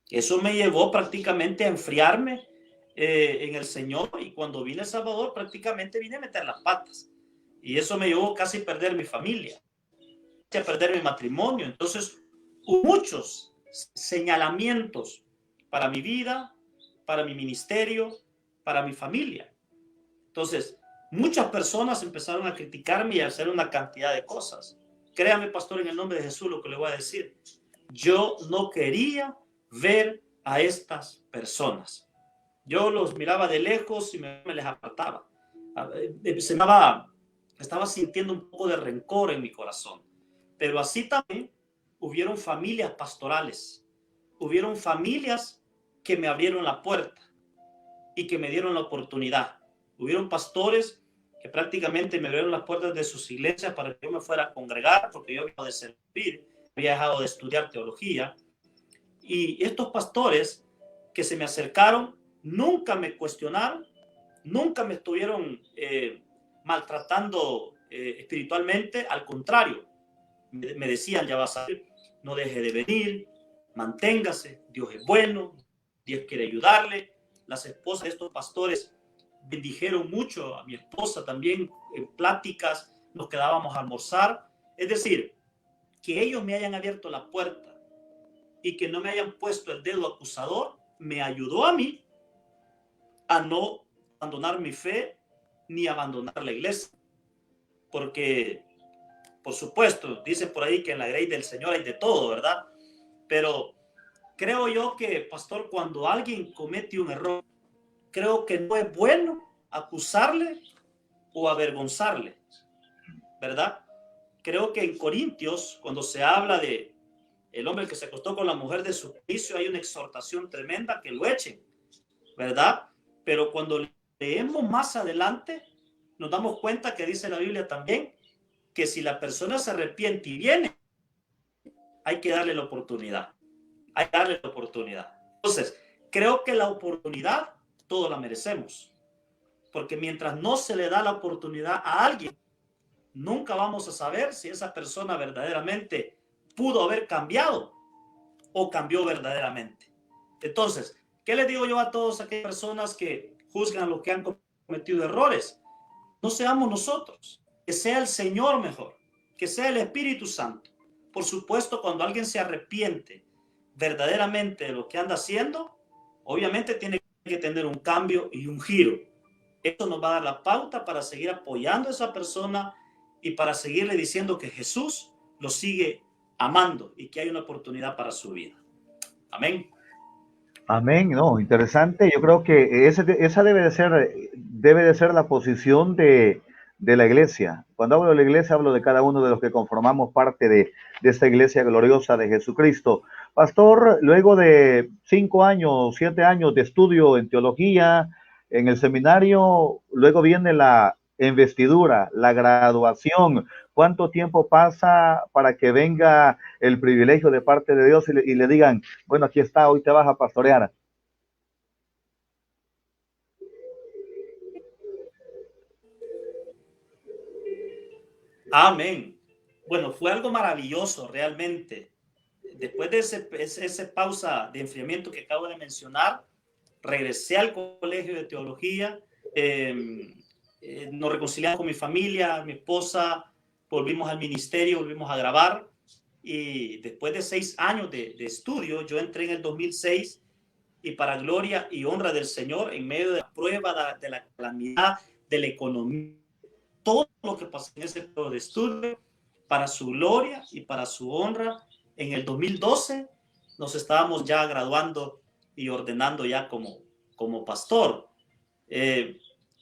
Eso me llevó prácticamente a enfriarme en el Señor, y cuando vine a El Salvador prácticamente vine a meter las patas. Y eso me llevó casi a perder mi familia, a perder mi matrimonio. Entonces, hubo muchos señalamientos para mi vida, para mi ministerio, para mi familia. Entonces, muchas personas empezaron a criticarme y a hacer una cantidad de cosas. Créame, pastor, en el nombre de Jesús, lo que le voy a decir. Yo no quería ver a estas personas. Yo los miraba de lejos y me les apartaba. Estaba sintiendo un poco de rencor en mi corazón. Pero así también hubieron familias pastorales. Hubieron familias que me abrieron la puerta y que me dieron la oportunidad. Hubieron pastores que prácticamente me abrieron las puertas de sus iglesias para que yo me fuera a congregar, porque yo había dejado de servir, había dejado de estudiar teología. Y estos pastores que se me acercaron nunca me cuestionaron, nunca me estuvieron maltratando espiritualmente. Al contrario, me decían: ya vas a ver, no deje de venir, manténgase, Dios es bueno, Dios quiere ayudarle. Las esposas de estos pastores bendijeron mucho a mi esposa también en pláticas, nos quedábamos a almorzar. Es decir, que ellos me hayan abierto la puerta y que no me hayan puesto el dedo acusador, me ayudó a mí a no abandonar mi fe ni abandonar la iglesia. Porque, por supuesto, dicen por ahí que en la grey del Señor hay de todo, ¿verdad? Pero creo yo que, pastor, cuando alguien comete un error, creo que no es bueno acusarle o avergonzarle, ¿verdad? Creo que en Corintios, cuando se habla de el hombre que se acostó con la mujer de su juicio, hay una exhortación tremenda que lo echen, ¿verdad? Pero cuando leemos más adelante, nos damos cuenta que dice la Biblia también que si la persona se arrepiente y viene, hay que darle la oportunidad. Hay que darle la oportunidad. Entonces, creo que la oportunidad todos la merecemos. Porque mientras no se le da la oportunidad a alguien, nunca vamos a saber si esa persona verdaderamente pudo haber cambiado o cambió verdaderamente. Entonces, ¿qué les digo yo a todas aquellas personas que juzgan a los que han cometido errores? No seamos nosotros, que sea el Señor mejor, que sea el Espíritu Santo. Por supuesto, cuando alguien se arrepiente verdaderamente de lo que anda haciendo, obviamente tiene que tener un cambio y un giro. Eso nos va a dar la pauta para seguir apoyando a esa persona y para seguirle diciendo que Jesús lo sigue amando y que hay una oportunidad para su vida. Amén. Amén, no, interesante. Yo creo que esa debe de ser la posición de la iglesia. Cuando hablo de la iglesia, hablo de cada uno de los que conformamos parte de esta iglesia gloriosa de Jesucristo. Pastor, luego de 5 años, 7 años de estudio en teología, en el seminario, luego viene la investidura, la graduación. ¿Cuánto tiempo pasa para que venga el privilegio de parte de Dios y le digan: bueno, aquí está, hoy te vas a pastorear? Amén. Bueno, fue algo maravilloso realmente. Después de esa pausa de enfriamiento que acabo de mencionar, regresé al colegio de teología, nos reconciliamos con mi familia, mi esposa, volvimos al ministerio, volvimos a grabar. y después de 6 años de estudio, yo entré en el 2006 y para gloria y honra del Señor, en medio de la prueba, de la calamidad, de la economía, todo lo que pasó en ese periodo de estudio, para su gloria y para su honra, en el 2012 nos estábamos ya graduando y ordenando ya como pastor.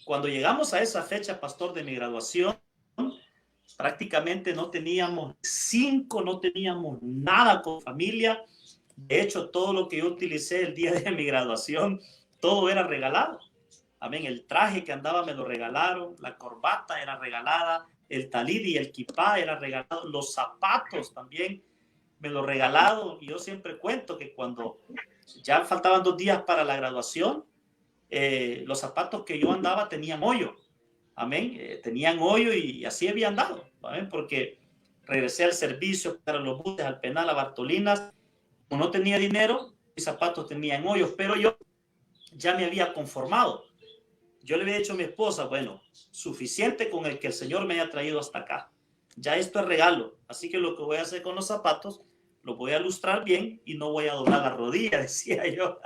Cuando llegamos a esa fecha, pastor, de mi graduación, prácticamente no teníamos 5, no teníamos nada con familia. De hecho, todo lo que yo utilicé el día de mi graduación, todo era regalado. Amén. El traje que andaba me lo regalaron, la corbata era regalada, el talid y el kipá era regalado, los zapatos también me lo regalaron. Y yo siempre cuento que cuando ya faltaban 2 días para la graduación, los zapatos que yo andaba tenían hoyo. Amén. Tenían hoyo y así había andado. Amén. Porque regresé al servicio para los buses, al penal, a Bartolinas. Como no tenía dinero, mis zapatos tenían hoyos, pero yo ya me había conformado. Yo le había dicho a mi esposa, bueno, suficiente con el que el Señor me haya traído hasta acá. Ya esto es regalo. Así que lo que voy a hacer con los zapatos, los voy a lustrar bien y no voy a doblar la rodilla, decía yo.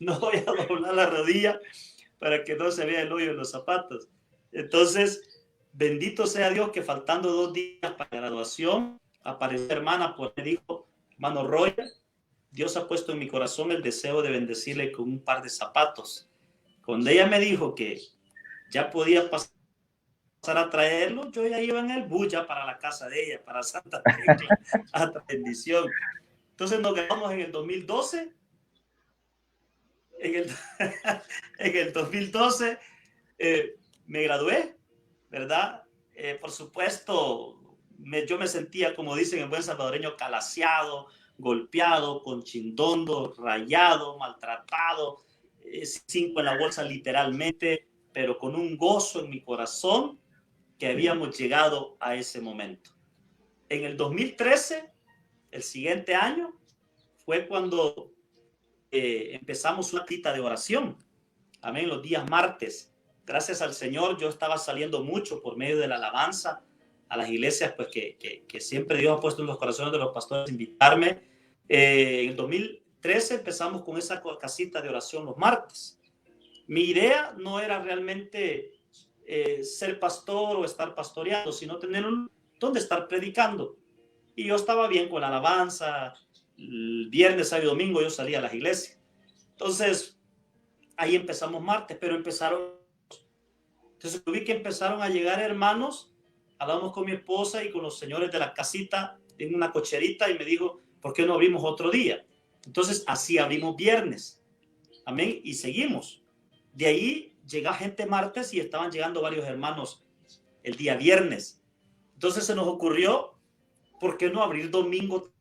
No voy a doblar la rodilla para que no se vea el hoyo en los zapatos. Entonces, bendito sea Dios que faltando 2 días para la graduación, apareció hermana, pues me dijo, hermano Roger, Dios ha puesto en mi corazón el deseo de bendecirle con un par de zapatos. Cuando ella me dijo que ya podía pasar a traerlo, yo ya iba en el bus ya para la casa de ella, para Santa Tecla, hasta bendición. Entonces nos quedamos en el 2012. En el 2012 me gradué, ¿verdad? Por supuesto, yo me sentía, como dicen en buen salvadoreño, calaseado, golpeado, con chindondo, rayado, maltratado, 5 en la bolsa literalmente, pero con un gozo en mi corazón que habíamos llegado a ese momento. En el 2013, el siguiente año, fue cuando empezamos una cita de oración. Amén, los días martes. Gracias al Señor, yo estaba saliendo mucho por medio de la alabanza a las iglesias, pues que siempre Dios ha puesto en los corazones de los pastores invitarme. En el 2013 empezamos con esa casita de oración los martes. Mi idea no era realmente ser pastor o estar pastoreando, sino tener donde estar predicando. Y yo estaba bien con la alabanza. El viernes, sábado y domingo yo salía a las iglesias. Entonces, ahí empezamos martes, pero entonces vi que empezaron a llegar hermanos. Hablamos con mi esposa y con los señores de la casita en una cocherita y me dijo, ¿por qué no abrimos otro día? Entonces, así abrimos viernes. Amén. Y seguimos. De ahí llega gente martes y estaban llegando varios hermanos el día viernes. Entonces se nos ocurrió, ¿por qué no abrir domingo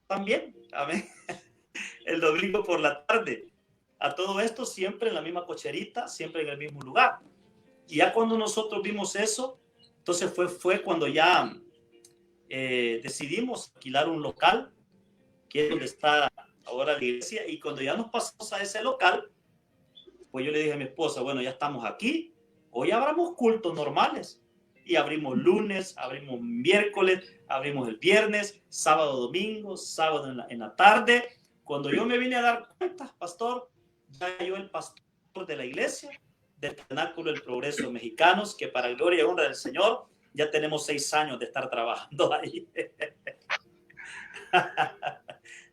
también? Amén. El domingo por la tarde. A todo esto siempre en la misma cocherita, siempre en el mismo lugar. Y ya cuando nosotros vimos eso, entonces fue cuando ya decidimos alquilar un local, que es donde está ahora la iglesia. Y cuando ya nos pasamos a ese local, pues yo le dije a mi esposa, bueno, ya estamos aquí, hoy abramos cultos normales. Y abrimos lunes, abrimos miércoles, abrimos el viernes, sábado, domingo, sábado en la tarde. Cuando yo me vine a dar cuenta, pastor, ya yo el pastor de la iglesia, del Tabernáculo del Progreso Mexicanos, que para gloria y honra del Señor, ya tenemos 6 años de estar trabajando ahí.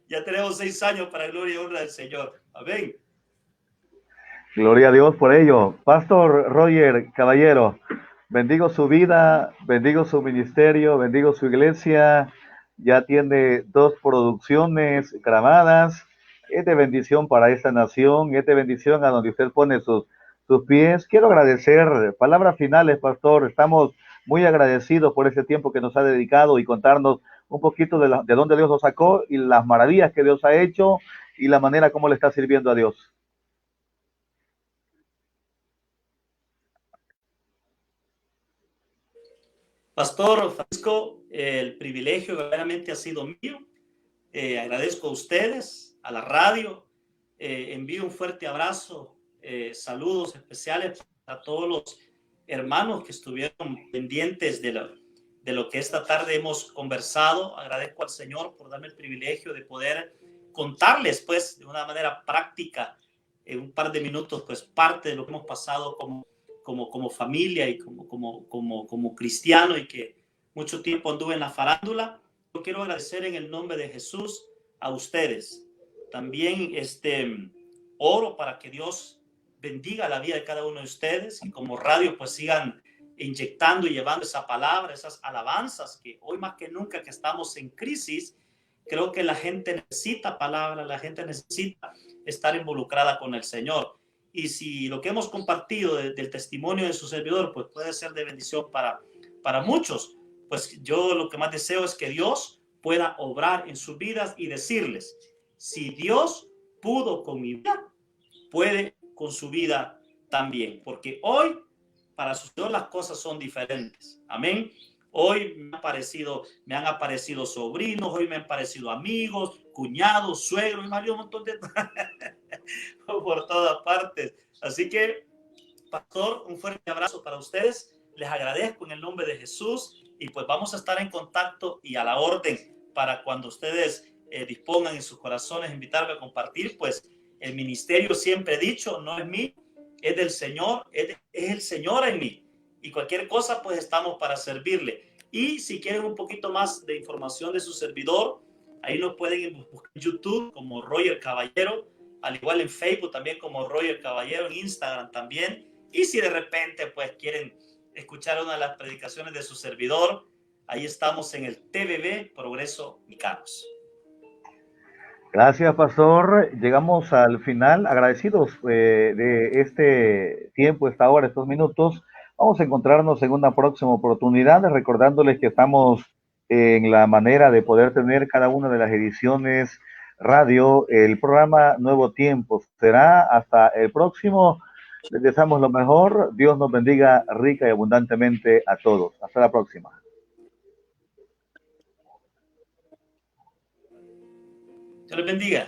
Ya tenemos 6 años para gloria y honra del Señor. Amén. Gloria a Dios por ello. Pastor Roger Caballero, bendigo su vida, bendigo su ministerio, bendigo su iglesia. Ya tiene 2 producciones grabadas. Es de bendición para esta nación, es de bendición a donde usted pone sus pies. Quiero agradecer, palabras finales, pastor. Estamos muy agradecidos por ese tiempo que nos ha dedicado y contarnos un poquito de dónde Dios lo sacó y las maravillas que Dios ha hecho y la manera como le está sirviendo a Dios. Pastor Francisco, el privilegio verdaderamente ha sido mío. Agradezco a ustedes, a la radio. Envío un fuerte abrazo, saludos especiales a todos los hermanos que estuvieron pendientes de lo que esta tarde hemos conversado. Agradezco al Señor por darme el privilegio de poder contarles, pues, de una manera práctica, en un par de minutos, pues, parte de lo que hemos pasado como familia y como cristiano, y que mucho tiempo anduve en la farándula. Yo quiero agradecer en el nombre de Jesús a ustedes. También oro para que Dios bendiga la vida de cada uno de ustedes, y como radio pues sigan inyectando y llevando esa palabra, esas alabanzas, que hoy más que nunca que estamos en crisis, creo que la gente necesita palabra, la gente necesita estar involucrada con el Señor. Y si lo que hemos compartido del testimonio de su servidor pues puede ser de bendición para muchos, pues yo lo que más deseo es que Dios pueda obrar en sus vidas y decirles: si Dios pudo con mi vida, puede con su vida también, porque hoy para su Dios las cosas son diferentes. Amén. Hoy me han aparecido sobrinos, hoy me han aparecido amigos, cuñados, suegros, y más un montón de por todas partes. Así que, pastor, un fuerte abrazo para ustedes. Les agradezco en el nombre de Jesús, y pues vamos a estar en contacto y a la orden para cuando ustedes dispongan en sus corazones invitarme a compartir. Pues el ministerio, siempre he dicho, no es mío, es del Señor, es el Señor en mí, y cualquier cosa pues estamos para servirle. Y si quieren un poquito más de información de su servidor, ahí nos pueden buscar en YouTube como Roger Caballero, al igual en Facebook también como Roger Caballero, en Instagram también. Y si de repente pues quieren escuchar una de las predicaciones de su servidor, ahí estamos en el TVB Progreso Mexicanos. Gracias, pastor. Llegamos al final, agradecidos de este tiempo, esta hora, estos minutos. Vamos a encontrarnos en una próxima oportunidad, recordándoles que estamos en la manera de poder tener cada una de las ediciones radio. El programa Nuevo Tiempo será hasta el próximo. Les deseamos lo mejor. Dios nos bendiga rica y abundantemente a todos. Hasta la próxima. Dios les bendiga.